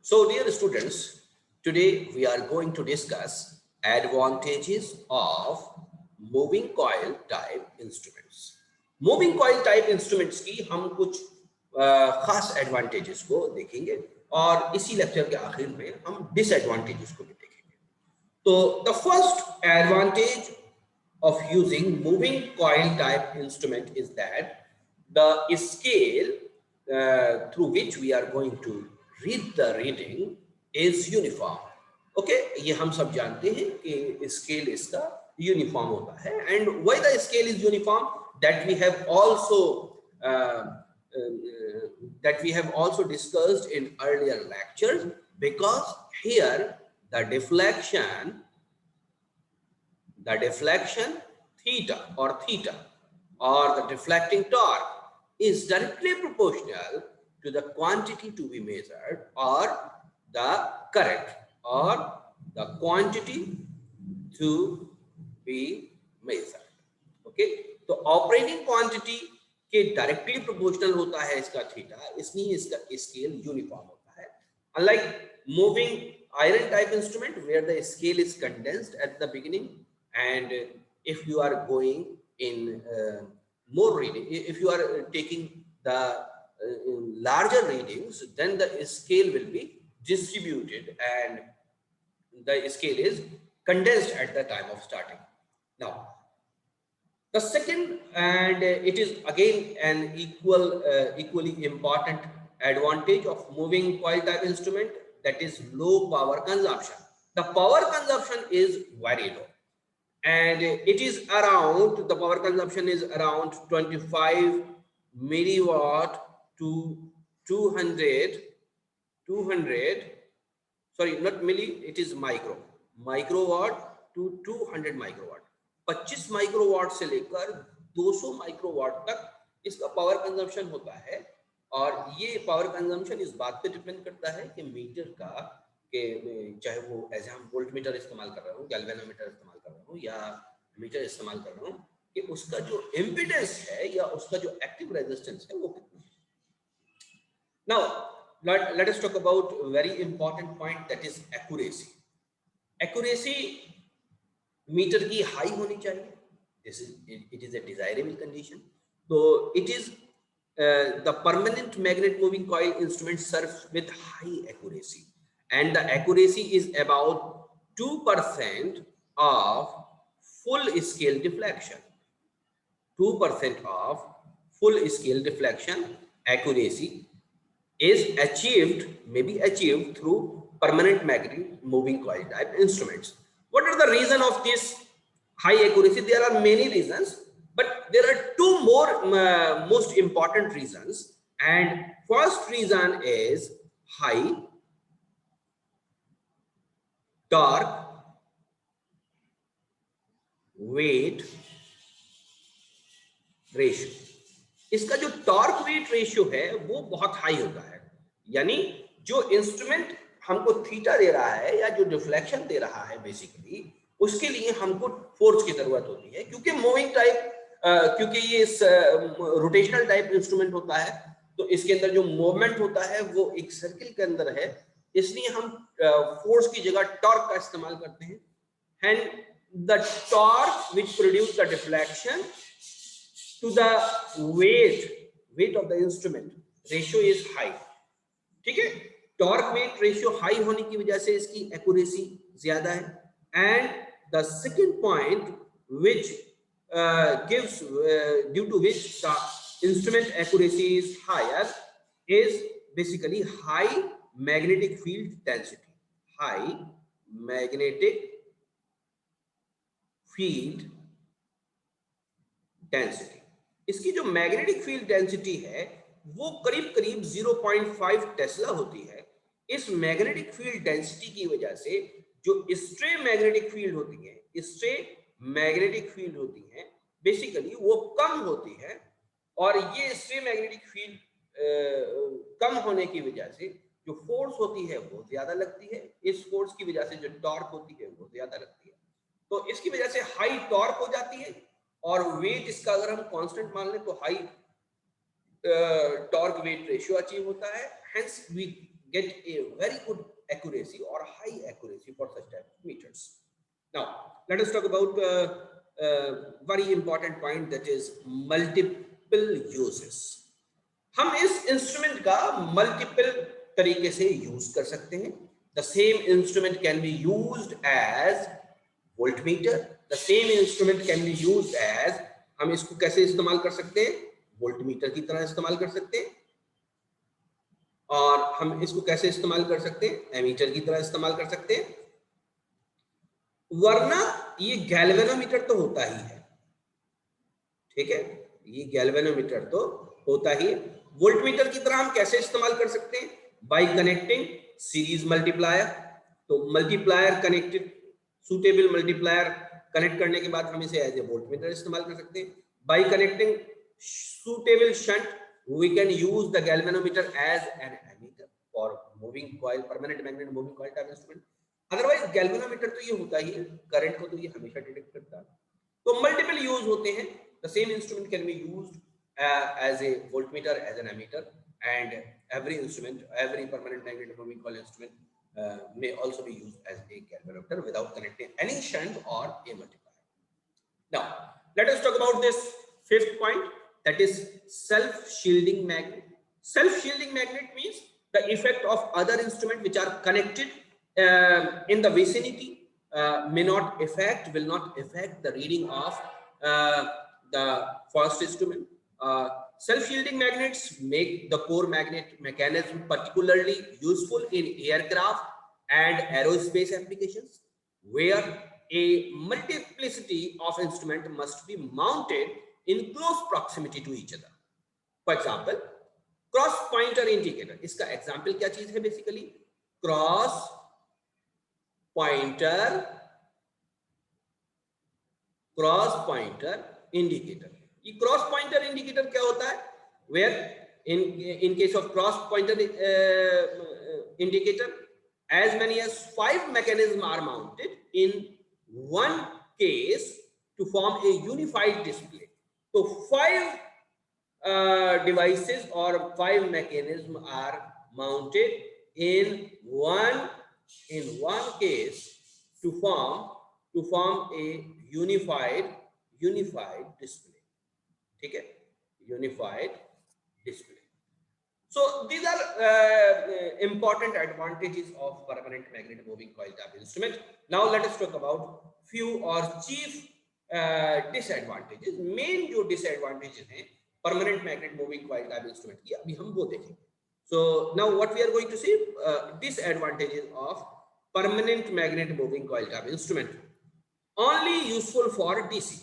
So, dear students, today we are going to discuss advantages of moving coil type instruments. Moving coil type instruments की हम कुछ खास advantages को देखेंगे और इसी लेक्चर के आखिर में हम डिसएडवांटेजेस को भी देखेंगे. So, the first advantage of using moving coil type instrument is that the scale through which we are going to read the reading is uniform. Okay, ये हम सब जानते हैं कि scale इसका uniform होता है. And why the scale is uniform? That we have also discussed in earlier lectures, because here the deflection theta or the deflecting torque is directly proportional to the quantity to be measured or the current or the quantity to be measured. Okay, तो operating quantity के directly proportional होता है इसका theta, इसलिए इसका scale uniform होता है. Unlike moving iron type instrument where the scale is condensed at the beginning, and if you are going in more reading, if you are taking the larger readings, then the scale will be distributed and the scale is condensed at the time of starting. Now, the second, and it is again an equally important advantage of moving coil type instrument, that is low power consumption. The power consumption is very low, and it is around, the power consumption is around 25 milliwatt to 200, sorry, not milli, it is microwatt to 200 microwatt. 25 microwatt से लेकर 200 microwatt तक इसका power consumption होता है. और ये power consumption इस बात पे डिपेंड करता है कि मीटर का, के चाहे वो एज हम वोल्ट मीटर इस्तेमाल कर रहा हूँ, गैल्वेनोमीटर इस्तेमाल कर रहा हूँ या मीटर इस्तेमाल कर रहा हूँ, कि उसका जो इम्पीडेंस है या उसका जो एक्टिव रेजिस्टेंस है वो कितना है. Now let us talk about a very important point, that is accuracy. Accuracy meter की हाई होनी चाहिए. It is a desirable condition. So it is the permanent magnet moving coil instrument serves with high accuracy, and the accuracy is about 2% of full scale deflection. 2% of full scale deflection accuracy is may be achieved through permanent magnet moving coil type instruments. What are the reason of this high accuracy? There are many reasons, but there are two more most important reasons. And first reason is high torque weight ratio. इसका जो torque weight ratio है वो बहुत high होता है, यानी जो instrument हमको थीटा दे रहा है या जो डिफ्लेक्शन दे रहा है बेसिकली, उसके लिए हमको फोर्स की जरूरत होती है. क्योंकि मूविंग टाइप, क्योंकि ये रोटेशनल टाइप इंस्ट्रूमेंट होता है, तो इसके अंदर जो मूवमेंट होता है वो एक सर्किल के अंदर है, इसलिए हम फोर्स की जगह टॉर्क का इस्तेमाल करते हैं. And the torque which produce the deflection to the weight of the instrument ratio is high. ठीक है, टॉर्क वेट रेशियो हाई होने की वजह से इसकी एक्यूरेसी ज्यादा है. And the second point which gives due to which the instrument accuracy is higher is basically high magnetic field density. High magnetic field density. इसकी जो मैग्नेटिक फील्ड डेंसिटी है वो करीब करीब 0.5 टेस्ला होती है. इस मैग्नेटिक फील्ड डेंसिटी की वजह से जो स्ट्रे मैग्नेटिक फील्ड होती है बेसिकली वो कम होती है. और ये स्ट्रे मैग्नेटिक फील्ड कम होने की वजह से जो फोर्स होती है वो ज्यादा लगती है. इस फोर्स की वजह से जो टॉर्क होती है वो ज्यादा लगती है. तो इसकी वजह से हाई टॉर्क हो जाती है, और वेट इसका अगर हम कांस्टेंट मान लें तो high torque weight ratio achieve होता है. Hence we get a very good accuracy or high accuracy for such type of meters. Now, let us talk about very important point, that is multiple uses. हम इस instrument का multiple तरीके से use कर सकते हैं. The same instrument can be used as voltmeter. The same instrument can be used as, हम इसको कैसे इस्तेमाल कर सकते हैं, वोल्टमीटर की तरह इस्तेमाल कर सकते हैं. और हम इसको कैसे इस्तेमाल कर सकते हैं, एमीटर की तरह इस्तेमाल कर सकते हैं. वरना ये गैल्वेनोमीटर तो होता ही है, ठीक है, ये गैल्वेनोमीटर तो होता ही है. वोल्टमीटर की तरह हम कैसे इस्तेमाल कर सकते हैं, बाय कनेक्टिंग सीरीज मल्टीप्लायर. तो multiplier connected, suitable multiplier connect करने के बाद हम इसे एज ए वोल्टमीटर इस्तेमाल कर सकते हैं. Bye connecting suitable shunt we can use the galvanometer as an ammeter for moving coil, permanent magnet moving coil type instrument. Otherwise galvanometer तो ये होता ही है, करंट को तो ये हमेशा डिटेक्ट करता है. तो मल्टीपल यूज होते हैं. The same instrument can be used as a voltmeter, as an ammeter, and every instrument, every permanent magnet moving coil instrument may also be used as a galvanometer without connecting any shunt or a multiplier. Now, let us talk about this fifth point, that is self-shielding magnet. Self-shielding magnet means the effect of other instruments which are connected in the vicinity will not affect the reading of the first instrument. Self-shielding magnets make the core magnet mechanism particularly useful in aircraft and aerospace applications, where a multiplicity of instruments must be mounted in close proximity to each other. For example, cross pointer indicator. इसका example क्या चीज है, basically cross pointer indicator. ये cross pointer indicator क्या होता है, where in case of cross pointer indicator, as many as 5 mechanisms are mounted in one case to form a unified display. So 5 devices or 5 mechanisms are mounted in one case to form a unified display. ठीक है, unified display. So these are important advantages of permanent magnet moving coil type instrument. Now let us talk about few or chief disadvantages. Main जो disadvantages हैं permanent magnet moving coil type instrument की, अभी हम वो देखेंगे. So now what we are going to see, disadvantages of permanent magnet moving coil type instrument. Only useful for DC.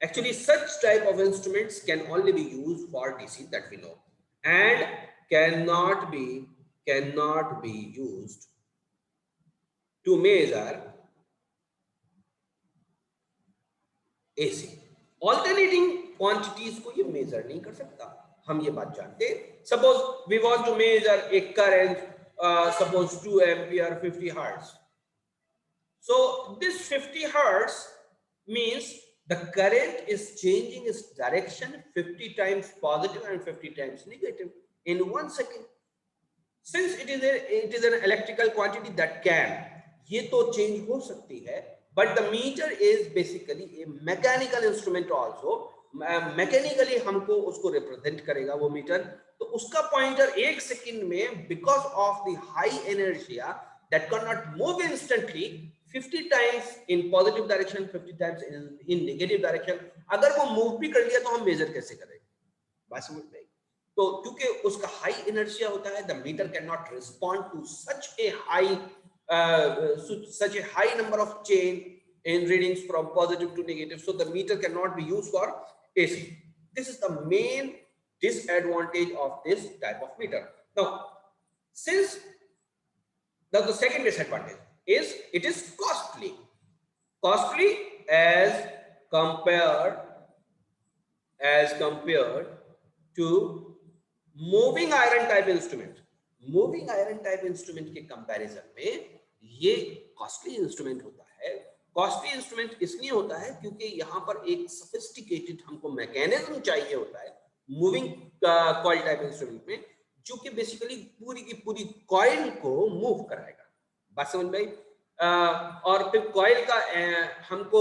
Actually, such type of instruments can only be used for DC, that we know, and cannot be used to measure AC. Alternating quantities को ये major नहीं कर सकता, हम ये बात जानते हैं. Suppose we want to measure a current, suppose 2 ampere 50 hertz. So this 50 hertz means the current is changing its direction 50 times positive and 50 times negative in 1 second. Since it is an electrical quantity that can, ये तो change हो सकती है, but the meter is basically a mechanical instrument also. mechanically हमको उसको represent करेगा वो metre. तो उसका पॉइंटर 1 सेकंड में because of the high inertia that cannot move instantly 50 times in positive direction, 50 times in negative direction, अगर वो move भी कर लिया तो हम मेजर कैसे करेंगे, बात समझ में? तो क्योंकि उसका हाई इनर्शिया होता है, the meter cannot respond to such a high number of change in readings from positive to negative, so the meter cannot be used for AC. This is the main disadvantage of this type of meter. Now, since the second disadvantage is it is costly as compared to moving iron type instrument. Moving iron type instrument के comparison में ये costly instrument होता है. Costly instrument इसलिए होता है क्योंकि यहाँ पर एक सोफिस्टिकेटेड हमको मैकेनिज्म चाहिए होता है मूविंग कॉइल टाइप इंस्ट्रूमेंट में, जो कि बेसिकली पूरी की पूरी कॉइल को मूव कराएगा। बात समझ में आई? और फिर कॉइल का हमको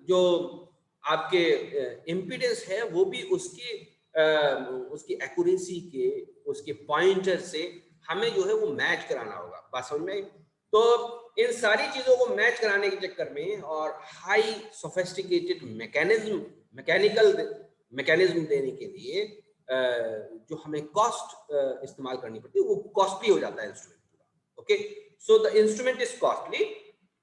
जो आपके इम्पीडेंस है वो भी उसकी एक्यूरेसी के, उसके पॉइंटर से हमें जो है वो मैच कराना होगा। बात समझ में आई? तो इन सारी चीजों को मैच कराने के चक्कर में और हाई सोफिस्टिकेटेड मैकेनिकल मैकेनिज्म देने के लिए जो हमें कॉस्ट इस्तेमाल करनी पड़ती है, वो कॉस्टली हो जाता है इंस्ट्रूमेंट पूरा। Okay, so the instrument is costly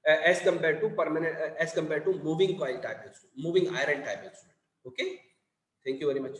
as compared to moving coil type instrument, moving iron type instrument. Okay, thank you very much.